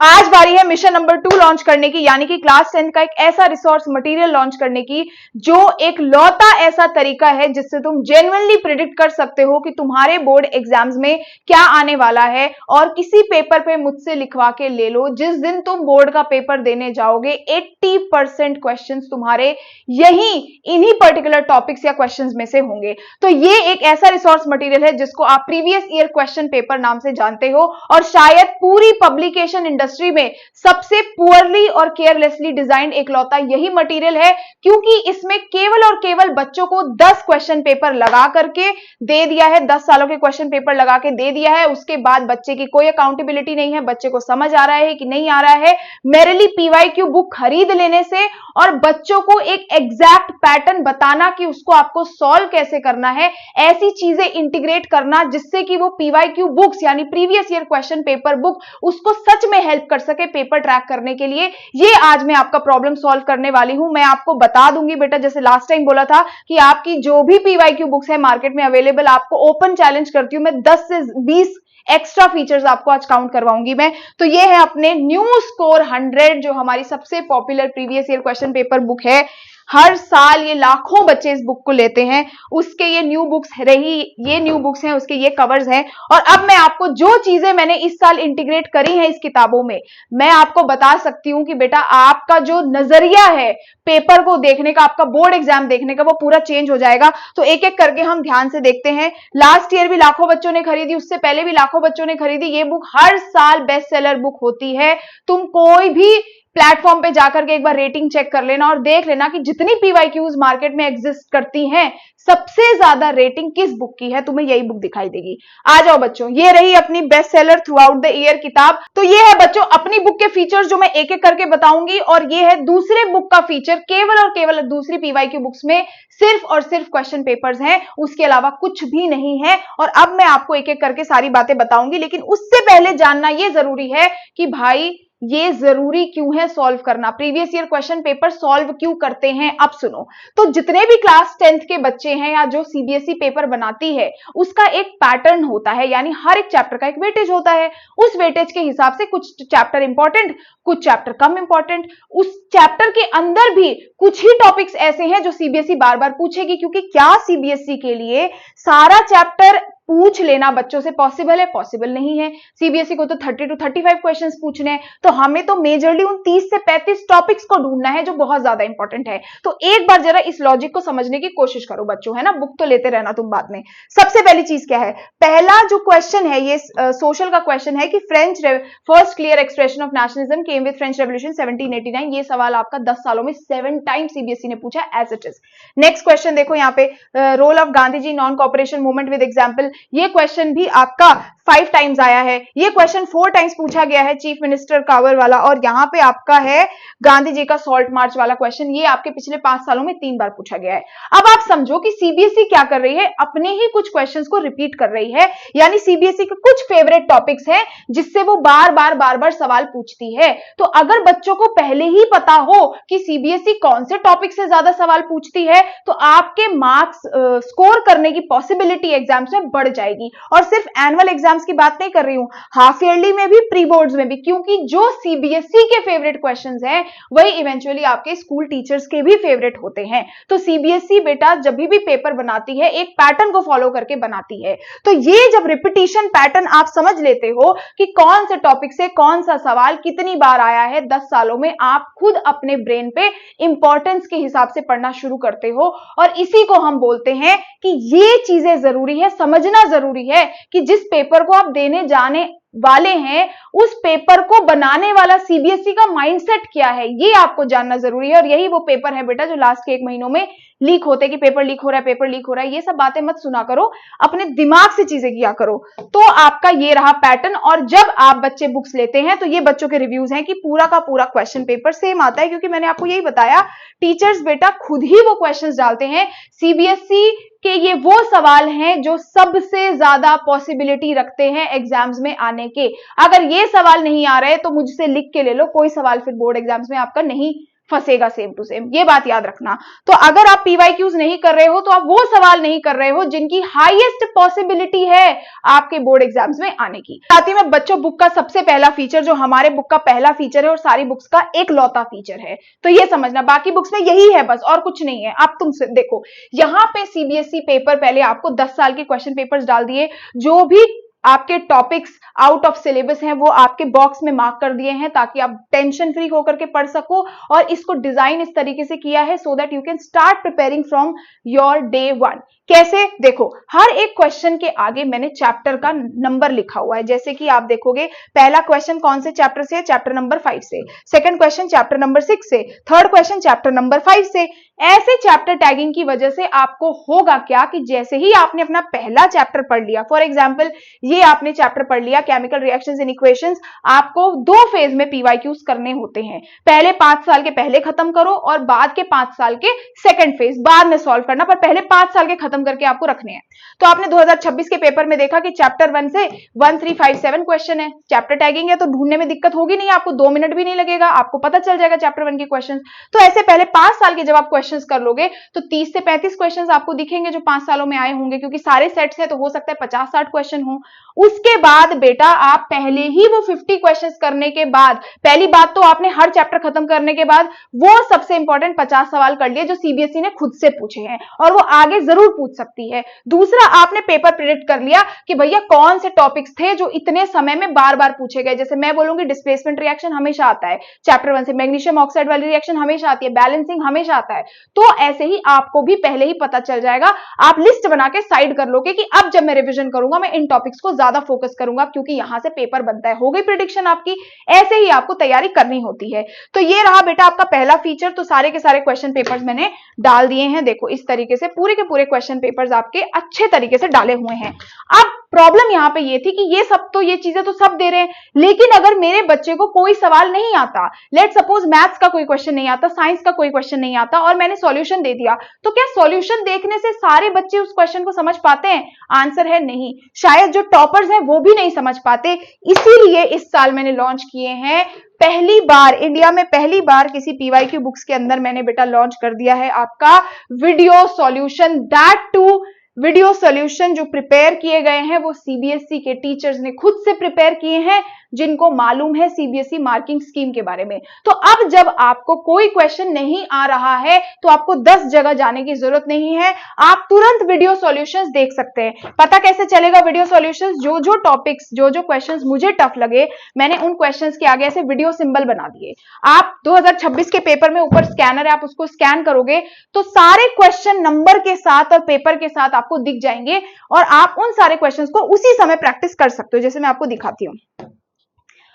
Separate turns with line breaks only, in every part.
आज बारी है मिशन नंबर 2 लॉन्च करने की, यानी कि क्लास 10 का एक ऐसा रिसोर्स मटेरियल लॉन्च करने की जो एक लौता ऐसा तरीका है जिससे तुम जेन्युइनली प्रिडिक्ट कर सकते हो कि तुम्हारे बोर्ड एग्जाम्स में क्या आने वाला है। और किसी पेपर पे मुझसे लिखवा के ले लो, जिस दिन तुम बोर्ड का पेपर देने जाओगे 80% क्वेश्चंस तुम्हारे इन्हीं पर्टिकुलर टॉपिक्स या क्वेश्चंस में से होंगे। तो ये एक ऐसा रिसोर्स मटेरियल है जिसको आप प्रीवियस ईयर क्वेश्चन पेपर नाम से जानते हो, और शायद पूरी पब्लिकेशन इंडस्ट्री में सबसे पुअरली और केयरलेसली डिजाइंड एकलौता यही मटेरियल है, क्योंकि इसमें केवल और केवल बच्चों को 10 क्वेश्चन पेपर लगा करके दे दिया है, 10 सालों के क्वेश्चन पेपर लगा के दे दिया है। उसके बाद बच्चे की कोई अकाउंटेबिलिटी नहीं है, बच्चे को समझ आ रहा है कि नहीं आ रहा है। मेरेली पीवाईक्यू बुक खरीद लेने से और बच्चों को एक एग्जैक्ट पैटर्न बताना कि उसको आपको सॉल्व कैसे करना है, ऐसी चीजें इंटीग्रेट करना जिससे कि वो पीवाईक्यू बुक्स यानी previous year question paper book उसको सच में हेल्प कर सके पेपर ट्रैक करने के लिए। ये आज मैं आपका प्रॉब्लम सॉल्व करने वाली हूं। मैं आपको बता दूंगी बेटा, जैसे लास्ट टाइम बोला था कि आपकी जो भी पीवाईक्यू बुक्स है मार्केट में अवेलेबल, आपको ओपन चैलेंज करती हूं मैं, 10 से 20 एक्स्ट्रा फीचर्स आपको आज काउंट करवाऊंगी मैं। तो ये है अपने न्यू स्कोर 100, जो हमारी सबसे popular previous year question paper book है। हर साल ये लाखों बच्चे इस बुक को लेते हैं। उसके ये न्यू बुक्स रही, ये न्यू बुक्स हैं, उसके ये कवर्स हैं। और अब मैं आपको जो चीजें मैंने इस साल इंटीग्रेट करी हैं इस किताबों में, मैं आपको बता सकती हूं कि बेटा आपका जो नजरिया है पेपर को देखने का, आपका बोर्ड एग्जाम देखने का, वो पूरा चेंज हो जाएगा। तो एक एक करके हम ध्यान से देखते हैं। लास्ट ईयर भी लाखों बच्चों ने खरीदी, उससे पहले भी लाखों बच्चों ने खरीदी। ये बुक हर साल बेस्ट सेलर बुक होती है। तुम कोई भी प्लेटफॉर्म पे जाकर के एक बार रेटिंग चेक कर लेना और देख लेना कि जितनी पीवाईक्यूज मार्केट में एग्जिस्ट करती हैं, सबसे ज्यादा रेटिंग किस बुक की है, तुम्हें यही बुक दिखाई देगी। आ जाओ बच्चों, ये रही अपनी best seller through out the year किताब। तो ये है बच्चों अपनी बुक के फीचर्स जो मैं एक एक करके बताऊंगी, और ये है दूसरे बुक का फीचर। केवल और केवल दूसरी पीवाईक्यू बुक्स में सिर्फ और सिर्फ क्वेश्चन पेपर्स हैं, उसके अलावा कुछ भी नहीं है। और अब मैं आपको एक एक करके सारी बातें बताऊंगी, लेकिन उससे पहले जानना यह जरूरी है कि भाई ये जरूरी क्यों है सॉल्व करना, previous year question paper solve क्यों करते हैं। अब सुनो, तो जितने भी क्लास 10th के बच्चे हैं या जो सीबीएसई पेपर बनाती है, उसका एक पैटर्न होता है, यानी हर एक चैप्टर का एक वेटेज होता है। उस वेटेज के हिसाब से कुछ चैप्टर इंपॉर्टेंट, कुछ चैप्टर कम इंपॉर्टेंट। उस चैप्टर के अंदर भी कुछ ही टॉपिक्स ऐसे हैं जो सीबीएसई बार बार पूछेगी, क्योंकि क्या सीबीएसई के लिए सारा चैप्टर पूछ लेना बच्चों से पॉसिबल है? पॉसिबल नहीं है। सीबीएसई को तो 30 to 35 क्वेश्चंस पूछने हैं, तो हमें तो मेजरली उन 30 से 35 टॉपिक्स को ढूंढना है जो बहुत ज्यादा इंपॉर्टेंट है। तो एक बार जरा इस लॉजिक को समझने की कोशिश करो बच्चों, है ना। बुक तो लेते रहना तुम बाद में। सबसे पहली चीज क्या है, पहला जो क्वेश्चन है ये सोशल का क्वेश्चन है कि first clear expression of nationalism came with French revolution 1789। ये सवाल आपका 10 सालों में 7 टाइम सीबीएसई ने पूछा as it is. Next question देखो यहाँ पे, role of Gandhi ji non cooperation movement with example. ये क्वेश्चन भी आपका 5 टाइम्स आया है। ये क्वेश्चन 4 टाइम्स पूछा गया है, चीफ मिनिस्टर कावर वाला। और यहां पे आपका है गांधी जी का सॉल्ट मार्च वाला क्वेश्चन, ये आपके पिछले 5 सालों में 3 बार पूछा गया है। अब आप समझो कि सीबीएसई क्या कर रही है, अपने ही कुछ क्वेश्चंस को रिपीट कर रही है, यानी सीबीएसई के कुछ फेवरेट टॉपिक्स हैं जिससे वो बार बार सवाल पूछती है। तो अगर बच्चों को पहले ही पता हो कि सीबीएसई कौन से टॉपिक से ज्यादा सवाल पूछती है, तो आपके मार्क्स स्कोर करने की पॉसिबिलिटी एग्जाम्स में बढ़ जाएगी। और सिर्फ एनुअल एग्जाम्स की बात नहीं कर रही हूं, हाफ ईयरली में भी, प्री बोर्ड्स में भी, क्योंकि जो सीबीएसई के फेवरेट क्वेश्चंस हैं वही इवेंचुअली आपके स्कूल टीचर्स के भी फेवरेट होते हैं। तो सीबीएसई बेटा जब भी पेपर बनाती है एक पैटर्न को फॉलो करके बनाती है। तो ये जब रिपीटिशन पैटर्न आप समझ लेते हो कि कौन से टॉपिक से कौन सा सवाल कितनी बार आया है 10 सालों में, आप खुद अपने ब्रेन पे इंपॉर्टेंस के हिसाब से पढ़ना शुरू करते हो। और इसी को हम बोलते हैं कि ये चीजें जरूरी है, समझना जरूरी है कि जिस पेपर को आप देने जाने वाले हैं उस पेपर को बनाने वाला सीबीएसई का माइंडसेट क्या है, ये आपको जानना जरूरी है। और यही वो पेपर है बेटा जो लास्ट के 1 महीनों में लीक होते कि पेपर लीक हो रहा है, पेपर लीक हो रहा है। ये सब बातें मत सुना करो, अपने दिमाग से चीजें किया करो। तो आपका ये रहा पैटर्न। और जब आप बच्चे बुक्स लेते हैं तो ये बच्चों के रिव्यूज हैं कि पूरा का पूरा क्वेश्चन पेपर सेम आता है, क्योंकि मैंने आपको यही बताया टीचर्स बेटा खुद ही वो क्वेश्चंस डालते हैं। सीबीएसई के ये वो सवाल हैं जो सबसे ज्यादा पॉसिबिलिटी रखते हैं एग्जाम्स में आने के। अगर ये सवाल नहीं आ रहे तो मुझसे लिख के ले लो, कोई सवाल फिर बोर्ड एग्जाम्स में आपका नहीं फंसेगा सेम टू सेम, ये बात याद रखना। तो अगर आप पीवाईक्यूज नहीं कर रहे हो तो आप वो सवाल नहीं कर रहे हो जिनकी हाईएस्ट पॉसिबिलिटी है आपके बोर्ड एग्जाम्स में आने की। साथ ही में बच्चों, बुक का सबसे पहला फीचर जो हमारे बुक का पहला फीचर है और सारी बुक्स का एक लौता फीचर है, तो ये समझना, बाकी बुक्स में यही है बस और कुछ नहीं है। आप तुमसे देखो, यहां पे सीबीएसई पेपर पहले आपको 10 साल के क्वेश्चन पेपर्स डाल दिए, जो भी आपके टॉपिक्स आउट ऑफ सिलेबस हैं वो आपके बॉक्स में मार्क कर दिए हैं ताकि आप टेंशन फ्री होकर के पढ़ सको। और इसको डिजाइन इस तरीके से किया है so that you can start preparing from your day one. कैसे? देखो, हर एक क्वेश्चन के आगे मैंने चैप्टर का नंबर लिखा हुआ है। जैसे कि आप देखोगे, पहला क्वेश्चन कौन से चैप्टर से है? चैप्टर नंबर 5 से। सेकंड क्वेश्चन चैप्टर नंबर 6 से। थर्ड क्वेश्चन चैप्टर नंबर 5 से। ऐसे चैप्टर टैगिंग की वजह से आपको होगा क्या कि जैसे ही आपने अपना पहला चैप्टर पढ़ लिया, फॉर एग्जाम्पल ये आपने चैप्टर पढ़ लिया केमिकल रिएक्शंस एंड इक्वेशंस, आपको 2 फेज में पीवाईक्यूज करने होते हैं। पहले 5 साल के पहले खत्म करो और बाद के 5 साल के सेकंड फेज बाद में सॉल्व करना, पर पहले 5 साल के खत्म करके आपको रखने हैं। तो आपने 2026 के पेपर में देखा कि चैप्टर 1 से 1357 क्वेश्चन है। चैप्टर टैगिंग है तो ढूंढने में दिक्कत होगी नहीं, आपको 2 मिनट भी नहीं लगेगा, आपको पता चल जाएगा चैप्टर 1 के क्वेश्चन। तो ऐसे पहले 5 साल के जब आप क्वेश्चन कर लोगे तो 30 से 35 क्वेश्चन आपको दिखेंगे जो 5 सालों में आए होंगे, क्योंकि सारे सेट्स हैं तो हो सकता है 50-60 क्वेश्चन हो। उसके बाद बेटा आप पहले ही वो 50 क्वेश्चंस करने के बाद, पहली बात तो आपने हर चैप्टर खत्म करने के बाद वो सबसे इंपॉर्टेंट 50 सवाल कर लिए जो सीबीएसई ने खुद से पूछे हैं और वो आगे जरूर पूछ सकती है। दूसरा, आपने पेपर प्रेडिक्ट कर लिया कि भैया कौन से टॉपिक्स थे जो इतने समय में बार बार पूछे गए। जैसे मैं बोलूंगी डिस्प्लेसमेंट रिएक्शन हमेशा आता है चैप्टर 1 से, मैग्नीशियम ऑक्साइड वाली रिएक्शन हमेशा आती है, बैलेंसिंग हमेशा आता है। तो ऐसे ही आपको भी पहले ही पता चल जाएगा, आप लिस्ट बना के साइड कर लोगे कि अब जब मैं रिवीजन करूंगा मैं इन टॉपिक्स को ज्यादा फोकस करूंगा क्योंकि यहां से पेपर बनता है। हो गई प्रेडिक्शन आपकी। ऐसे ही आपको तैयारी करनी होती है। तो ये रहा बेटा आपका पहला फीचर। तो सारे के सारे क्वेश्चन पेपर्स मैंने डाल दिए हैं। देखो इस तरीके से पूरे के पूरे क्वेश्चन पेपर्स आपके अच्छे तरीके से डाले हुए हैं। अब प्रॉब्लम यहां पे ये थी कि ये सब तो, ये चीजें तो सब दे रहे हैं, लेकिन अगर मेरे बच्चे को कोई सवाल नहीं आता, लेट सपोज मैथ्स का कोई क्वेश्चन नहीं आता, साइंस का कोई क्वेश्चन नहीं आता और मैंने सॉल्यूशन दे दिया, तो क्या सॉल्यूशन देखने से सारे बच्चे उस क्वेश्चन को समझ पाते हैं? आंसर है नहीं। शायद जो टॉपर्स हैं वो भी नहीं समझ पाते। इसीलिए इस साल मैंने लॉन्च किए हैं, पहली बार इंडिया में पहली बार किसी पीवाईक्यू बुक्स के अंदर मैंने बेटा लॉन्च कर दिया है आपका video solution. That too video solution जो प्रिपेयर किए गए हैं वो सीबीएसई के टीचर्स ने खुद से प्रिपेयर किए हैं, जिनको मालूम है सीबीएसई मार्किंग स्कीम के बारे में। तो अब जब आपको कोई क्वेश्चन नहीं आ रहा है तो आपको 10 जगह जाने की जरूरत नहीं है, आप तुरंत वीडियो सॉल्यूशंस देख सकते हैं। पता कैसे चलेगा वीडियो सॉल्यूशंस? जो जो टॉपिक्स, जो जो क्वेश्चंस मुझे टफ लगे, मैंने उन क्वेश्चंस के आगे ऐसे वीडियो सिंबल बना दिए। आप 2026 के पेपर में ऊपर स्कैनर है, आप उसको स्कैन करोगे तो सारे क्वेश्चन नंबर के साथ और पेपर के साथ आपको दिख जाएंगे और आप उन सारे क्वेश्चंस को उसी समय प्रैक्टिस कर सकते हो। जैसे मैं आपको दिखाती हूँ,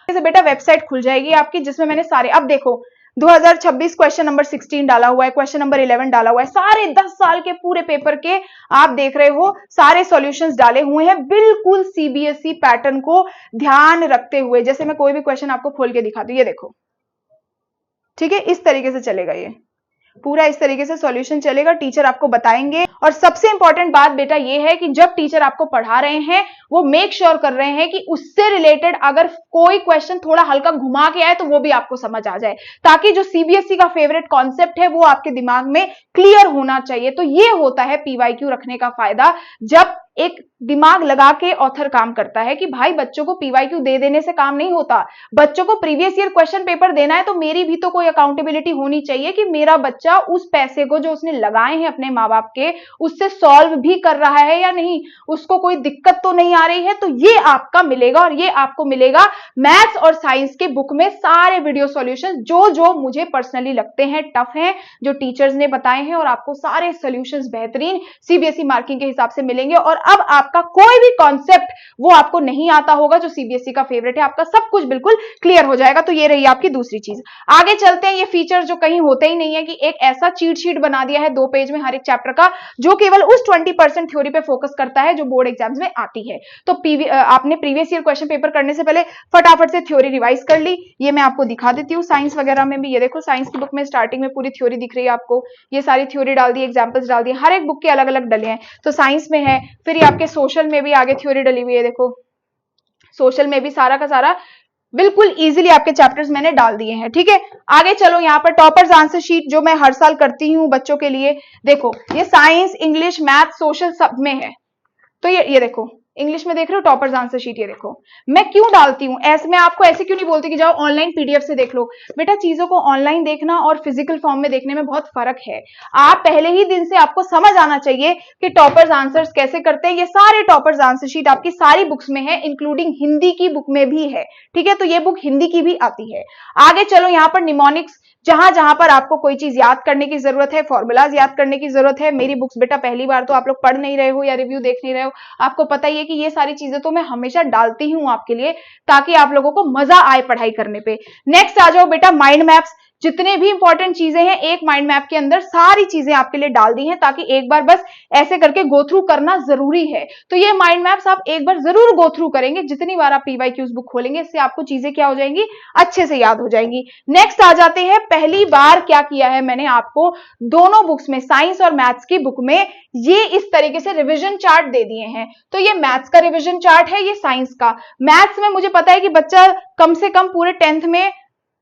जैसे बेटा वेबसाइट खुल जाएगी आपकी जिसमें मैंने सारे, अब देखो 2026 क्वेश्चन नंबर 16 डाला हुआ है, क्वेश्चन नंबर 11 डाला हुआ है, सारे 10 साल के पूरे पेपर के आप देख रहे हो, सारे सॉल्यूशंस डाले हुए हैं बिल्कुल सीबीएसई पैटर्न को ध्यान रखते हुए। जैसे मैं कोई भी क्वेश्चन आपको खोल के दिखाती हूँ, ये देखो, ठीक है, इस तरीके से चलेगा, ये पूरा इस तरीके से सॉल्यूशन चलेगा, टीचर आपको बताएंगे। और सबसे इंपॉर्टेंट बात बेटा ये है कि जब टीचर आपको पढ़ा रहे हैं वो मेक श्योर कर रहे हैं कि उससे रिलेटेड अगर कोई क्वेश्चन थोड़ा हल्का घुमा के आए तो वो भी आपको समझ आ जाए, ताकि जो सीबीएसई का फेवरेट कॉन्सेप्ट है वो आपके दिमाग में क्लियर होना चाहिए। तो ये होता है पीवाईक्यू रखने का फायदा, जब एक दिमाग लगा के ऑथर काम करता है कि भाई बच्चों को पीवाईक्यू दे देने से काम नहीं होता, बच्चों को प्रीवियस ईयर क्वेश्चन पेपर देना है तो मेरी भी तो कोई अकाउंटेबिलिटी होनी चाहिए कि मेरा बच्चा उस पैसे को जो उसने लगाए हैं अपने माँ बाप के, उससे सॉल्व भी कर रहा है या नहीं, उसको कोई दिक्कत तो नहीं आ रही है। तो ये आपका मिलेगा और ये आपको मिलेगा मैथ्स और साइंस के बुक में सारे वीडियो सॉल्यूशन जो जो मुझे पर्सनली लगते हैं टफ हैं, जो टीचर्स ने बताए हैं, और आपको सारे सॉल्यूशंस बेहतरीन सीबीएसई मार्किंग के हिसाब से मिलेंगे। और अब आपका कोई भी कॉन्सेप्ट वो आपको नहीं आता होगा जो सीबीएसई का फेवरेट है, आपका सब कुछ बिल्कुल क्लियर हो जाएगा। तो ये रही आपकी दूसरी चीज। आगे चलते हैं, ये फीचर जो कहीं होते ही नहीं है कि एक ऐसा चीट शीट बना दिया है 2 पेज में हर एक चैप्टर का, जो केवल उस 20% थ्योरी पे फोकस करता है जो बोर्ड एग्जाम्स में आती है। तो आपने प्रीवियस ईयर क्वेश्चन पेपर करने से पहले फटाफट से थ्योरी रिवाइज कर ली। ये मैं आपको दिखा देती हूँ, साइंस वगैरह में भी ये देखो, साइंस की बुक में स्टार्टिंग में पूरी थ्योरी दिख रही है आपको, ये सारी थ्योरी डाल दी, एग्जाम्पल्स डाल दिए, हर एक बुक के अलग अलग डले हैं। तो साइंस में है, फिर ये आपके सोशल में भी आगे थ्योरी डली हुई है, देखो सोशल में भी सारा का सारा बिल्कुल इजीली आपके चैप्टर्स मैंने डाल दिए हैं। ठीक है, आगे चलो, यहाँ पर टॉपर्स आंसर शीट जो मैं हर साल करती हूँ बच्चों के लिए, देखो ये साइंस, इंग्लिश, मैथ, सोशल सब में है। तो ये देखो इंग्लिश में देख रहे हो टॉपर्स आंसर शीट, ये देखो मैं क्यों डालती हूं ऐसे, मैं आपको ऐसे क्यों नहीं बोलती कि जाओ ऑनलाइन पीडीएफ से देख लो। बेटा चीजों को ऑनलाइन देखना और फिजिकल फॉर्म में देखने में बहुत फर्क है। आप पहले ही दिन से आपको समझ आना चाहिए कि टॉपर्स आंसर्स कैसे करते हैं। ये सारे टॉपर्स आंसर शीट आपकी सारी बुक्स में है, इंक्लूडिंग हिंदी की बुक में भी है। ठीक है, तो ये बुक हिंदी की भी आती है। आगे चलो, यहाँ पर निमोनिक्स, जहां जहां पर आपको कोई चीज याद करने की जरूरत है, फॉर्मूलाज याद करने की जरूरत है, मेरी बुक्स बेटा पहली बार तो आप लोग पढ़ नहीं रहे हो या रिव्यू देख नहीं रहे हो, आपको पता ही है कि ये सारी चीजें तो मैं हमेशा डालती हूं आपके लिए, ताकि आप लोगों को मजा आए पढ़ाई करने पे। नेक्स्ट आ जाओ बेटा, माइंड मैप्स, जितने भी इंपॉर्टेंट चीजें हैं एक माइंड मैप के अंदर सारी चीजें आपके लिए डाल दी हैं, ताकि एक बार बस ऐसे करके गो थ्रू करना जरूरी है। तो ये माइंड मैप्स आप एक बार जरूर गो थ्रू करेंगे, जितनी बार आप पीवाईक्यूज बुक खोलेंगे, इससे आपको चीजें क्या हो जाएंगी, अच्छे से याद हो जाएंगी। नेक्स्ट आ जाते हैं, पहली बार क्या किया है मैंने आपको दोनों बुक्स में, साइंस और मैथ्स की बुक में, ये इस तरीके से रिविजन चार्ट दे दिए हैं। तो ये मैथ्स का रिविजन चार्ट है, ये साइंस का। मैथ्स में मुझे पता है कि बच्चा कम से कम पूरे 10th में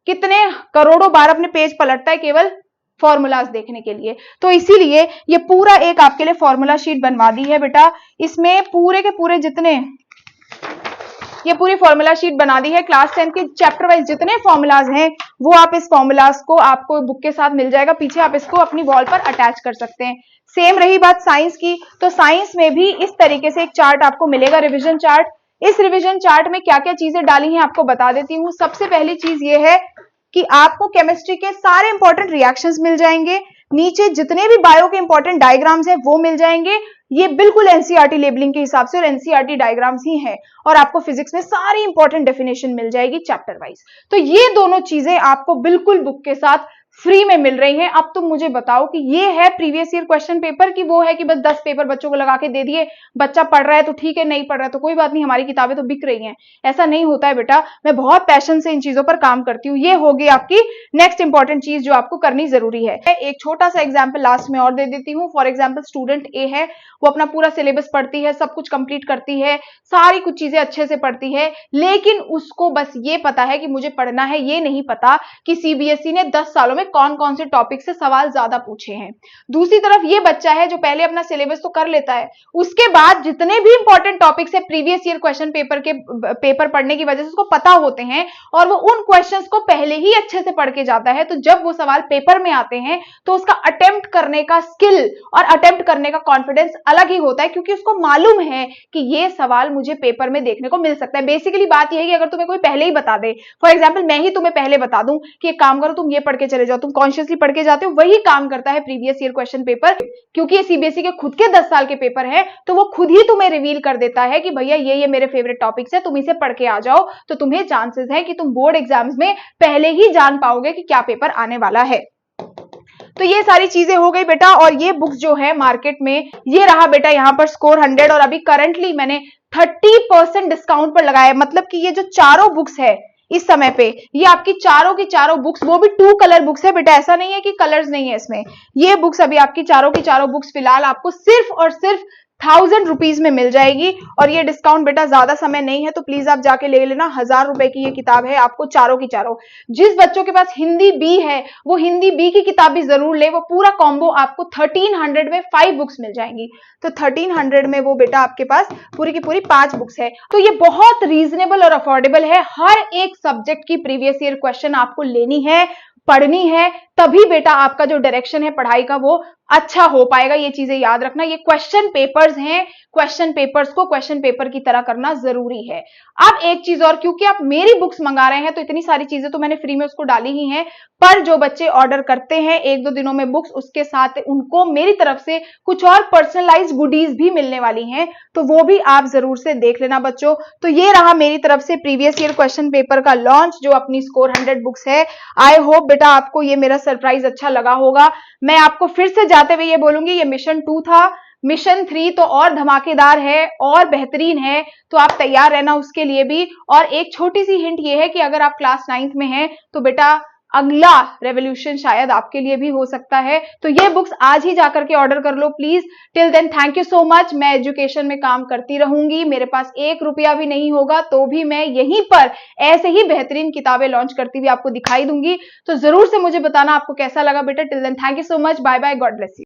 कितने करोड़ों बार अपने पेज पलटता है केवल फॉर्मूलाज देखने के लिए, तो इसीलिए ये पूरा एक आपके लिए फॉर्मूला शीट बनवा दी है बेटा। इसमें पूरे के पूरे जितने, ये पूरी फॉर्मूला शीट बना दी है क्लास 10 के चैप्टर वाइज जितने फॉर्मूलाज हैं, वो आप इस फॉर्मूलाज को आपको बुक के साथ मिल जाएगा, पीछे आप इसको अपनी वॉल पर अटैच कर सकते हैं। सेम रही बात साइंस की, तो साइंस में भी इस तरीके से एक चार्ट आपको मिलेगा, रिविजन चार्ट। इस रिविजन चार्ट में क्या क्या चीजें डाली हैं आपको बता देती हूँ। सबसे पहली चीज ये है कि आपको केमिस्ट्री के सारे इंपॉर्टेंट रिएक्शंस मिल जाएंगे, नीचे जितने भी बायो के इंपॉर्टेंट डायग्राम्स हैं वो मिल जाएंगे। ये बिल्कुल एनसीईआरटी लेबलिंग के हिसाब से और एनसीईआरटी डायग्राम्स ही हैं, और आपको फिजिक्स में सारी इंपॉर्टेंट डेफिनेशन मिल जाएगी चैप्टर वाइज। तो ये दोनों चीजें आपको बिल्कुल बुक के साथ फ्री में मिल रही हैं। अब तुम मुझे बताओ कि ये है प्रीवियस ईयर क्वेश्चन पेपर, कि वो है कि बस 10 पेपर बच्चों को लगा के दे दिए, बच्चा पढ़ रहा है तो ठीक है, नहीं पढ़ रहा है तो कोई बात नहीं, हमारी किताबें तो बिक रही हैं। ऐसा नहीं होता है बेटा, मैं बहुत पैशन से इन चीजों पर काम करती हूँ। ये होगी आपकी नेक्स्ट इंपॉर्टेंट चीज जो आपको करनी जरूरी है। एक छोटा सा एग्जाम्पल लास्ट में और दे देती हूँ। फॉर एग्जाम्पल स्टूडेंट ए है, वो अपना पूरा सिलेबस पढ़ती है, सब कुछ कंप्लीट करती है, सारी कुछ चीजें अच्छे से पढ़ती है, लेकिन उसको बस ये पता है कि मुझे पढ़ना है, ये नहीं पता कि सीबीएसई ने 10 सालों में कौन कौन से टॉपिक से सवाल ज्यादा पूछे हैं। दूसरी तरफ ये बच्चा है जो पहले अपना सिलेबस तो कर लेता है, उसके बाद जितने भी इंपॉर्टेंट टॉपिक्स है प्रीवियस ईयर क्वेश्चन पेपर के पेपर पढ़ने की वजह से उसको पता होते हैं, और वो उन क्वेश्चंस को पहले ही अच्छे से पढ़ के जाता है। तो जब वो सवाल पेपर में आते हैं तो उसका अटेम्प्ट करने का स्किल और अटेम्प्ट करने का कॉन्फिडेंस अलग ही होता है, क्योंकि उसको मालूम है कि ये सवाल मुझे पेपर में देखने को मिल सकता है। बेसिकली बात यह है कि अगर तुम्हें कोई पहले ही बता दे, फॉर एग्जाम्पल मैं ही तुम्हें पहले बता दूं कि एक काम करो तुम ये पढ़ के चले जाओ, तुम कॉन्शियसली पढ़ के जाते हो, वही काम करता है प्रीवियस ईयर क्वेश्चन पेपर। क्योंकि ये सीबीएसई के खुद के 10 साल के पेपर है, तो वो खुद ही तुम्हें रिवील कर देता है कि भैया ये मेरे फेवरेट टॉपिक्स है, तुम इसे पढ़ के आ जाओ, तो तुम्हें चांसेस है कि तुम बोर्ड एग्जाम्स में पहले ही जान पाओगे कि क्या पेपर आने वाला है। तो ये सारी चीजें हो गई बेटा। और ये बुक्स जो है मार्केट में, ये रहा बेटा यहाँ पर स्कोर 100, और अभी करंटली मैंने 30% डिस्काउंट पर लगाया है। मतलब कि ये जो चारों बुक्स है इस समय पे, ये आपकी चारों की चारों बुक्स, वो भी 2 कलर बुक्स है बेटा, ऐसा नहीं है कि कलर्स नहीं है इसमें। ये बुक्स अभी आपकी चारों की चारों बुक्स फिलहाल आपको सिर्फ और सिर्फ 1000 रुपीज में मिल जाएगी। और ये डिस्काउंट बेटा ज्यादा समय नहीं है, तो प्लीज आप जाके ले लेना। 1000 रुपए की ये किताब है आपको चारों की चारों। जिस बच्चों के पास हिंदी बी है वो हिंदी बी की किताब भी जरूर ले, वो पूरा कॉम्बो आपको 1300 में 5 बुक्स मिल जाएंगी। तो 1300 में वो बेटा आपके पास पूरी की पूरी 5 बुक्स है। तो ये बहुत रीजनेबल और अफोर्डेबल है। हर एक सब्जेक्ट की प्रीवियस ईयर क्वेश्चन आपको लेनी है, पढ़नी है, तभी बेटा आपका जो डायरेक्शन है पढ़ाई का वो अच्छा हो पाएगा। ये चीजें याद रखना। ये क्वेश्चन पेपर्स हैं, क्वेश्चन पेपर्स को क्वेश्चन पेपर की तरह करना जरूरी है। अब एक चीज और, क्योंकि आप मेरी बुक्स मंगा रहे हैं तो इतनी सारी चीजें तो मैंने फ्री में उसको डाली ही हैं, पर जो बच्चे ऑर्डर करते हैं 1-2 दिनों में बुक्स, उसके साथ उनको मेरी तरफ से कुछ और पर्सनलाइज्ड गुडीज भी मिलने वाली हैं, तो वो भी आप जरूर से देख लेना बच्चों। तो ये रहा मेरी तरफ से प्रीवियस ईयर क्वेश्चन पेपर का लॉन्च, जो अपनी स्कोर 100 बुक्स है। आई होप बेटा आपको ये मेरा सरप्राइज अच्छा लगा होगा। मैं आपको फिर से जाते हुए ये बोलूंगी, ये मिशन 2 था, मिशन 3 तो और धमाकेदार है और बेहतरीन है, तो आप तैयार रहना उसके लिए भी। और एक छोटी सी हिंट ये है कि अगर आप क्लास 9th में हैं तो बेटा अगला रेवोल्यूशन शायद आपके लिए भी हो सकता है। तो ये बुक्स आज ही जाकर के ऑर्डर कर लो please. Till then thank you so much. मैं एजुकेशन में काम करती रहूंगी, मेरे पास 1 रुपया भी नहीं होगा तो भी मैं यहीं पर ऐसे ही बेहतरीन किताबें लॉन्च करती हुई आपको दिखाई दूंगी। तो जरूर से मुझे बताना आपको कैसा लगा बेटा। Till then thank you so much, bye bye, God bless you.